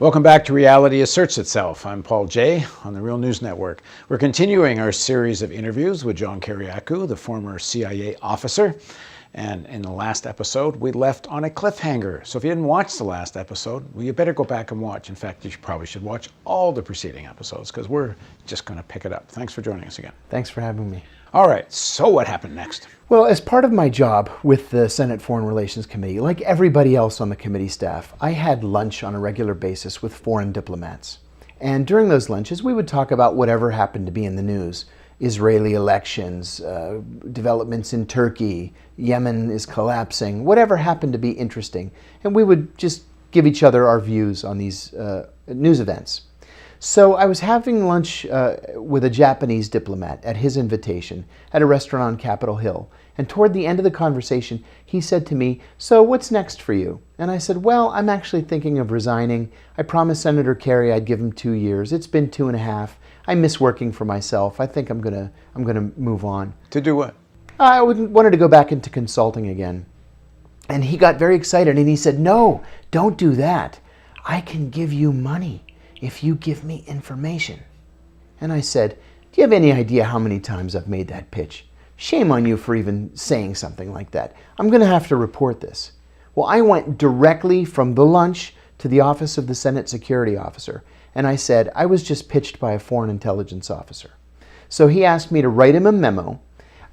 Welcome back to Reality Asserts Itself. I'm Paul Jay on the Real News Network. We're continuing our series of interviews with John Kiriakou, the former CIA officer. And in the last episode, we left on a cliffhanger. So if you didn't watch the last episode, well, you better go back and watch. In fact, you probably should watch all the preceding episodes because we're just going to pick it up. Thanks for joining us again. Thanks for having me. All right, so what happened next? Well, as part of my job with the Senate Foreign Relations Committee, like everybody else on the committee staff, I had lunch on a regular basis with foreign diplomats. And during those lunches, we would talk about whatever happened to be in the news. Israeli elections, developments in Turkey, Yemen is collapsing, whatever happened to be interesting. And we would just give each other our views on these news events. So I was having lunch with a Japanese diplomat at his invitation at a restaurant on Capitol Hill. And toward the end of the conversation, he said to me, "So what's next for you?" And I said, "Well, I'm actually thinking of resigning. I promised Senator Kerry I'd give him 2 years. It's been 2.5. I miss working for myself. I think I'm gonna move on." To do what? I wanted to go back into consulting again. And he got very excited and he said, "No, don't do that. I can give you money if you give me information." And I said, "Do you have any idea how many times I've made that pitch? Shame on you for even saying something like that. I'm going to have to report this." Well, I went directly from the lunch to the office of the Senate Security Officer. And I said, I was just pitched by a foreign intelligence officer. So he asked me to write him a memo,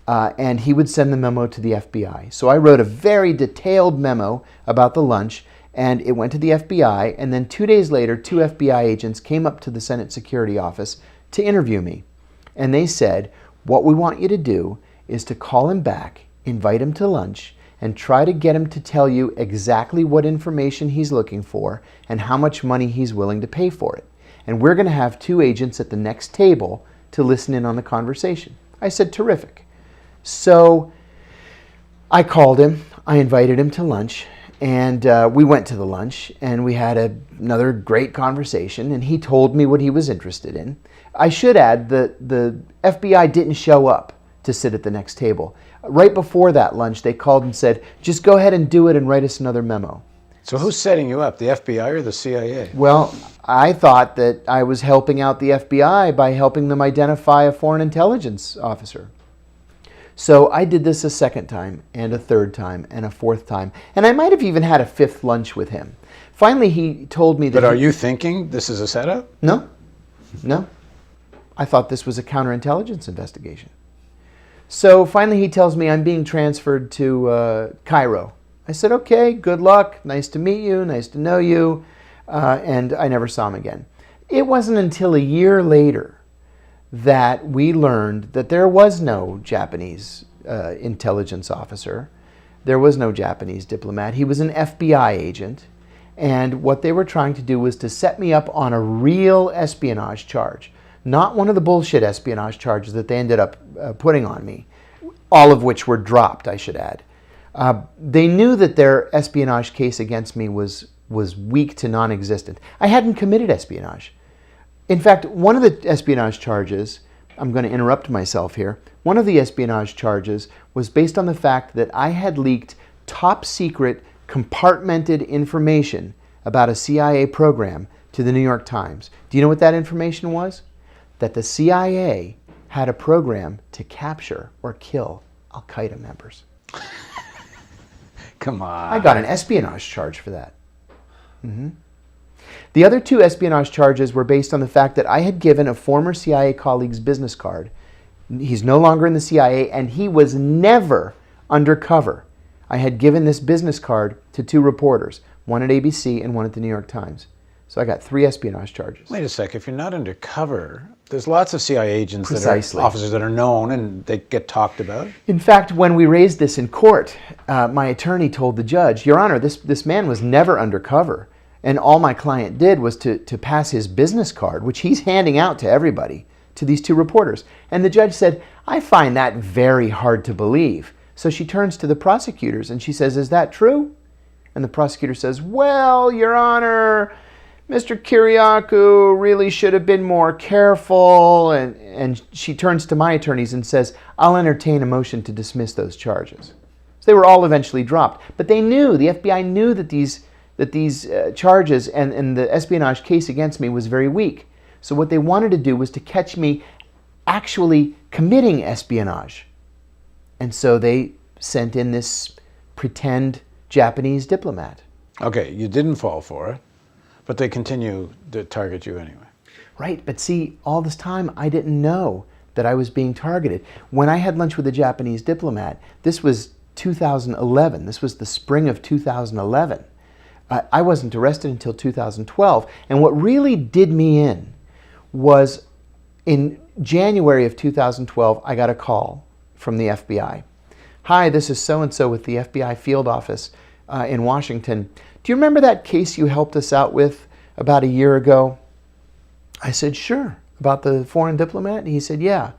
and he would send the memo to the FBI. So I wrote a very detailed memo about the lunch, and it went to the FBI, and then 2 days later, 2 FBI agents came up to the Senate Security Office to interview me. And they said, "What we want you to do is to call him back, invite him to lunch, and try to get him to tell you exactly what information he's looking for and how much money he's willing to pay for it. And we're going to have 2 agents at the next table to listen in on the conversation." I said, "Terrific." So I called him, I invited him to lunch, and we went to the lunch, and we had another great conversation, and he told me what he was interested in. I should add that the FBI didn't show up to sit at the next table. Right before that lunch, they called and said, "Just go ahead and do it and write us another memo." So who's setting you up, the FBI or the CIA? Well, I thought that I was helping out the FBI by helping them identify a foreign intelligence officer. So I did this a second time, and a third time, and a fourth time. And I might have even had a 5th lunch with him. Finally, he told me that... But are you thinking this is a setup? No. I thought this was a counterintelligence investigation. So finally he tells me I'm being transferred to Cairo. I said, "Okay, good luck. Nice to meet you. Nice to know you." And I never saw him again. It wasn't until a year later that we learned that there was no Japanese intelligence officer. There was no Japanese diplomat. He was an FBI agent. And what they were trying to do was to set me up on a real espionage charge. Not one of the bullshit espionage charges that they ended up putting on me, all of which were dropped, I should add. They knew that their espionage case against me was weak to non-existent. I hadn't committed espionage. In fact, one of the espionage charges, I'm going to interrupt myself here, one of the espionage charges was based on the fact that I had leaked top secret compartmented information about a CIA program to the New York Times. Do you know what that information was? That the CIA had a program to capture or kill Al-Qaeda members. Come on. I got an espionage charge for that. The other 2 espionage charges were based on the fact that I had given a former CIA colleague's business card. He's no longer in the CIA, and he was never undercover. I had given this business card to 2 reporters, one at ABC and one at the New York Times. So I got 3 espionage charges. Wait a sec, if you're not undercover, there's lots of CIA agents Precisely. that are officers that are known and they get talked about. In fact, when we raised this in court, my attorney told the judge, "Your Honor, this man was never undercover. And all my client did was to pass his business card, which he's handing out to everybody, to these 2 reporters." And the judge said, "I find that very hard to believe." So she turns to the prosecutors and she says, "Is that true?" And the prosecutor says, "Well, Your Honor, Mr. Kiriakou really should have been more careful." And she turns to my attorneys and says, "I'll entertain a motion to dismiss those charges." So they were all eventually dropped. But they knew, the FBI knew that these that these charges and the espionage case against me was very weak. So what they wanted to do was to catch me actually committing espionage. And so they sent in this pretend Japanese diplomat. Okay, you didn't fall for it, but they continue to target you anyway. Right, but see, all this time I didn't know that I was being targeted. When I had lunch with a Japanese diplomat, this was 2011. This was the spring of 2011. I wasn't arrested until 2012. And what really did me in was in January of 2012, I got a call from the FBI. Hi, this is so-and-so with the FBI field office in Washington. Do you remember that case you helped us out with about a year ago? I said, sure. About the foreign diplomat? He said, yeah.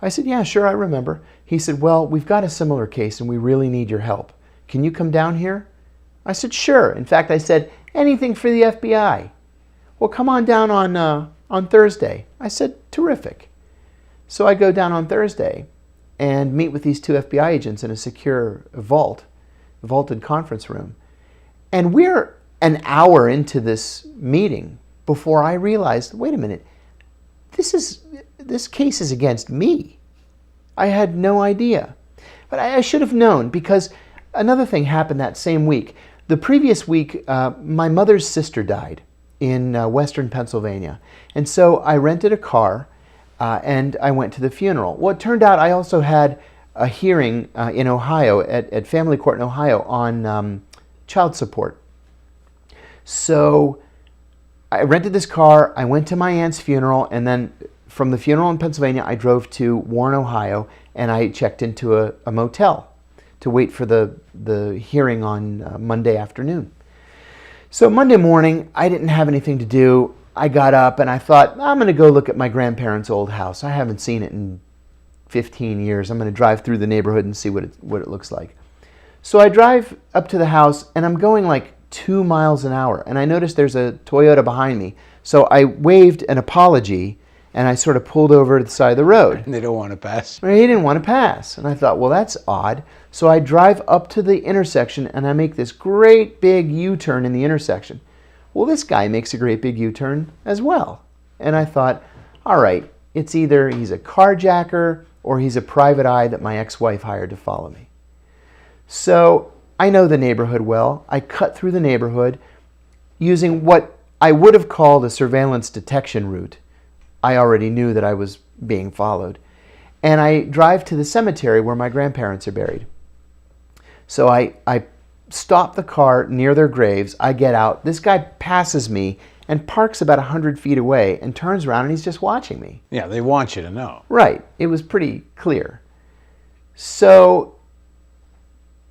I said, yeah, sure, I remember. He said, well, we've got a similar case and we really need your help. Can you come down here? I said, sure. In fact, I said, anything for the FBI. Well, come on down on Thursday. I said, terrific. So I go down on Thursday and meet with these two FBI agents in a secure vaulted conference room. And we're an hour into this meeting before I realized, wait a minute, this case is against me. I had no idea. But I should have known, because another thing happened that same week. The previous week, my mother's sister died in western Pennsylvania. And so I rented a car and I went to the funeral. Well, it turned out I also had a hearing in Ohio, at family court in Ohio, on child support. So I rented this car, I went to my aunt's funeral, and then from the funeral in Pennsylvania, I drove to Warren, Ohio, and I checked into a motel to wait for the hearing on Monday afternoon. So Monday morning, I didn't have anything to do. I got up and I thought, I'm going to go look at my grandparents' old house. I haven't seen it in 15 years. I'm going to drive through the neighborhood and see what it looks like. So I drive up to the house and I'm going like 2 miles an hour, and I noticed there's a Toyota behind me. So I waved an apology and I sort of pulled over to the side of the road. And they don't want to pass. He didn't want to pass. And I thought, well, that's odd. So I drive up to the intersection and I make this great big U-turn in the intersection. Well, this guy makes a great big U-turn as well. And I thought, all right, it's either he's a carjacker or he's a private eye that my ex-wife hired to follow me. So I know the neighborhood well. I cut through the neighborhood using what I would have called a surveillance detection route. I already knew that I was being followed. And I drive to the cemetery where my grandparents are buried. So I stop the car near their graves. I get out. This guy passes me and parks about 100 feet away and turns around and he's just watching me. Yeah, they want you to know. Right. It was pretty clear. So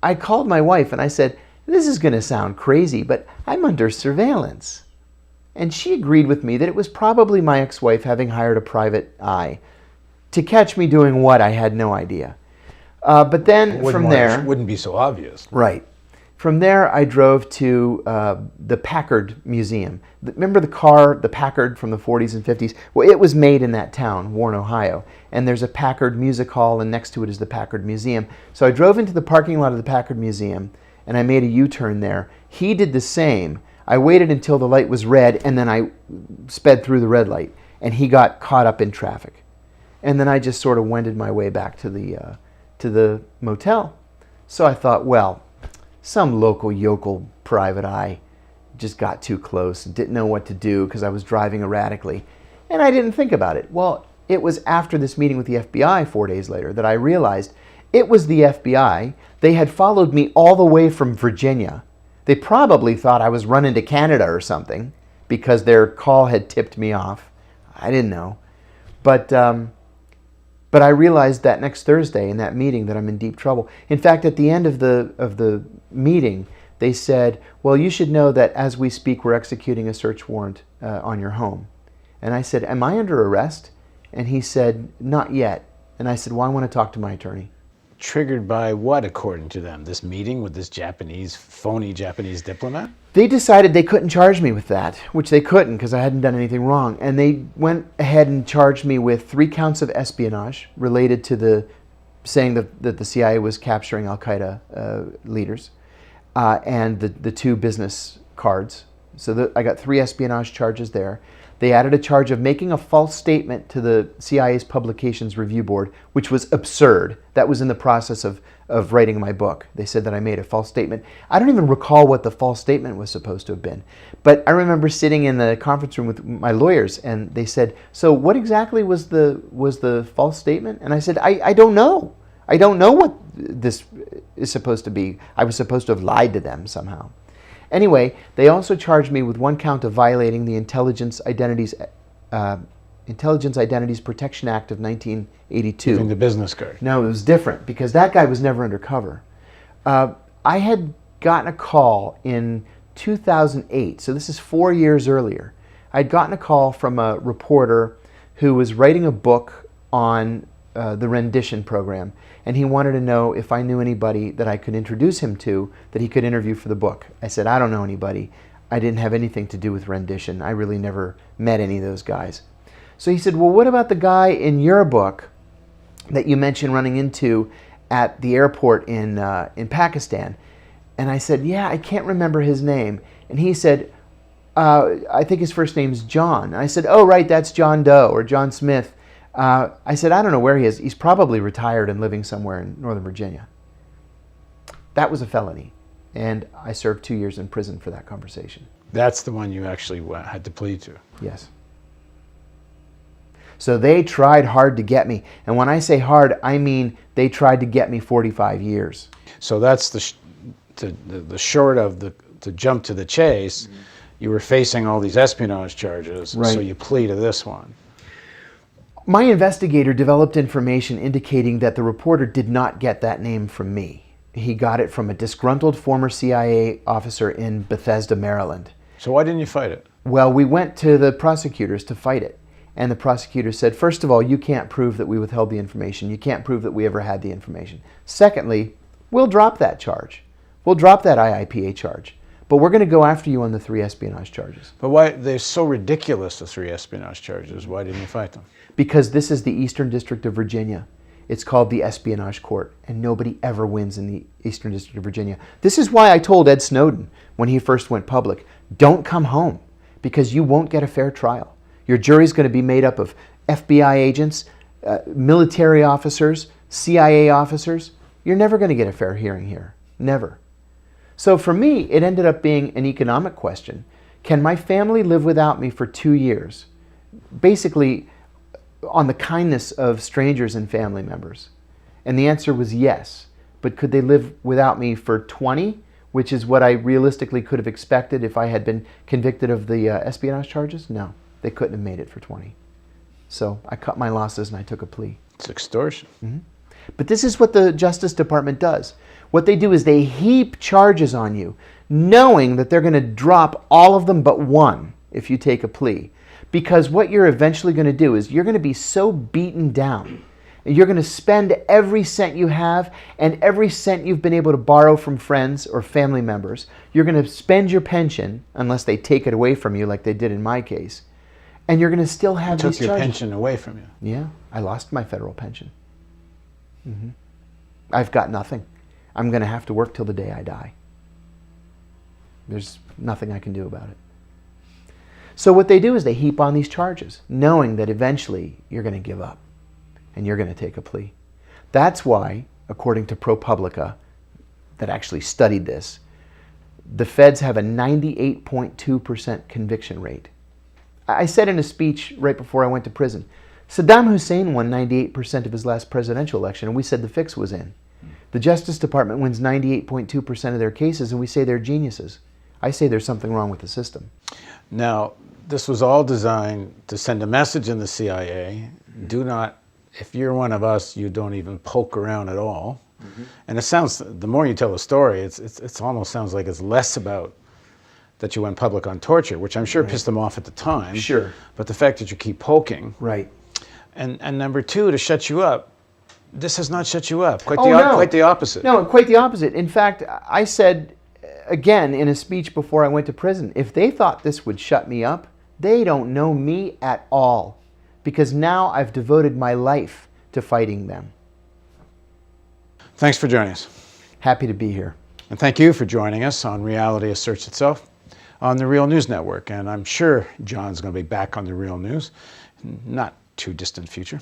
I called my wife and I said, this is going to sound crazy, but I'm under surveillance. And she agreed with me that it was probably my ex-wife having hired a private eye to catch me doing what, I had no idea. But then from there... It wouldn't be so obvious. Right. From there, I drove to the Packard Museum. Remember the car, the Packard from the 40s and 50s? Well, it was made in that town, Warren, Ohio. And there's a Packard music hall, and next to it is the Packard Museum. So I drove into the parking lot of the Packard Museum, and I made a U-turn there. He did the same. I waited until the light was red, and then I sped through the red light. And he got caught up in traffic. And then I just sort of wended my way back to the motel. So I thought, well, some local yokel private eye just got too close and didn't know what to do because I was driving erratically. And I didn't think about it. Well, it was after this meeting with the FBI 4 days later that I realized it was the FBI. They had followed me all the way from Virginia. They probably thought I was running to Canada or something because their call had tipped me off. I didn't know. But I realized that next Thursday in that meeting that I'm in deep trouble. In fact, at the end of the meeting, they said, well, you should know that as we speak, we're executing a search warrant on your home. And I said, am I under arrest? And he said, not yet. And I said, well, I want to talk to my attorney. Triggered by what, according to them? This meeting with this phony Japanese diplomat? They decided they couldn't charge me with that, which they couldn't because I hadn't done anything wrong. And they went ahead and charged me with 3 counts of espionage related to saying that the CIA was capturing al-Qaeda leaders, and the 2 business cards. So I got 3 espionage charges there. They added a charge of making a false statement to the CIA's Publications Review Board, which was absurd. That was in the process of writing my book. They said that I made a false statement. I don't even recall what the false statement was supposed to have been. But I remember sitting in the conference room with my lawyers, and they said, so what exactly was the false statement? And I said, I don't know. I don't know what this is supposed to be. I was supposed to have lied to them somehow. Anyway, they also charged me with 1 count of violating the Intelligence Identities Protection Act of 1982. Giving the business card. No, it was different because that guy was never undercover. I had gotten a call in 2008, so this is 4 years earlier. I'd gotten a call from a reporter who was writing a book on the rendition program, and he wanted to know if I knew anybody that I could introduce him to that he could interview for the book. I said, I don't know anybody. I didn't have anything to do with rendition. I really never met any of those guys. So he said, well, what about the guy in your book that you mentioned running into at the airport in Pakistan? And I said, yeah, I can't remember his name. And he said, I think his first name's John. And I said, oh, right, that's John Doe or John Smith. I said, I don't know where he is. He's probably retired and living somewhere in Northern Virginia. That was a felony, and I served 2 years in prison for that conversation. That's the one you actually had to plead to. Yes. So they tried hard to get me, and when I say hard, I mean they tried to get me 45 years. So that's the short of to jump to the chase. Mm-hmm. You were facing all these espionage charges, right. So you plead to this one. My investigator developed information indicating that the reporter did not get that name from me. He got it from a disgruntled former CIA officer in Bethesda, Maryland. So why didn't you fight it? Well, we went to the prosecutors to fight it. And the prosecutor said, first of all, you can't prove that we withheld the information. You can't prove that we ever had the information. Secondly, we'll drop that charge. We'll drop that IIPA charge. But we're going to go after you on the 3 espionage charges. But why? They're so ridiculous, the 3 espionage charges. Why didn't you fight them? Because this is the Eastern District of Virginia. It's called the Espionage Court, and nobody ever wins in the Eastern District of Virginia. This is why I told Ed Snowden when he first went public, don't come home, because you won't get a fair trial. Your jury's going to be made up of FBI agents, military officers, CIA officers. You're never going to get a fair hearing here. Never. So for me, it ended up being an economic question. Can my family live without me for 2 years? Basically, on the kindness of strangers and family members. And the answer was yes. But could they live without me for 20, which is what I realistically could have expected if I had been convicted of the espionage charges? No, they couldn't have made it for 20. So I cut my losses and I took a plea. It's extortion. Mm-hmm. But this is what the Justice Department does. What they do is they heap charges on you, knowing that they're going to drop all of them but one if you take a plea. Because what you're eventually going to do is you're going to be so beaten down, you're going to spend every cent you have and every cent you've been able to borrow from friends or family members. You're going to spend your pension, unless they take it away from you like they did in my case, and you're going to still have these charges. Took your pension away from you. Yeah, I lost my federal pension. Mm-hmm. I've got nothing. I'm going to have to work till the day I die. There's nothing I can do about it. So what they do is they heap on these charges, knowing that eventually you're going to give up and you're going to take a plea. That's why, according to ProPublica, that actually studied this, the feds have a 98.2% conviction rate. I said in a speech right before I went to prison, Saddam Hussein won 98% of his last presidential election, and we said the fix was in. The Justice Department wins 98.2% of their cases, and we say they're geniuses. I say there's something wrong with the system. Now, this was all designed to send a message in the CIA. Do not, if you're one of us, you don't even poke around at all. Mm-hmm. And it sounds, the more you tell the story, it's almost sounds like it's less about that you went public on torture, which I'm sure pissed them off at the time. Sure. But the fact that you keep poking. Right. And number two, to shut you up. This has not shut you up. Quite the opposite. No, quite the opposite. In fact, I said, again, in a speech before I went to prison, if they thought this would shut me up, they don't know me at all. Because now I've devoted my life to fighting them. Thanks for joining us. Happy to be here. And thank you for joining us on Reality Asserts Itself. on the Real News Network. And I'm sure John's going to be back on the Real News, not too distant future.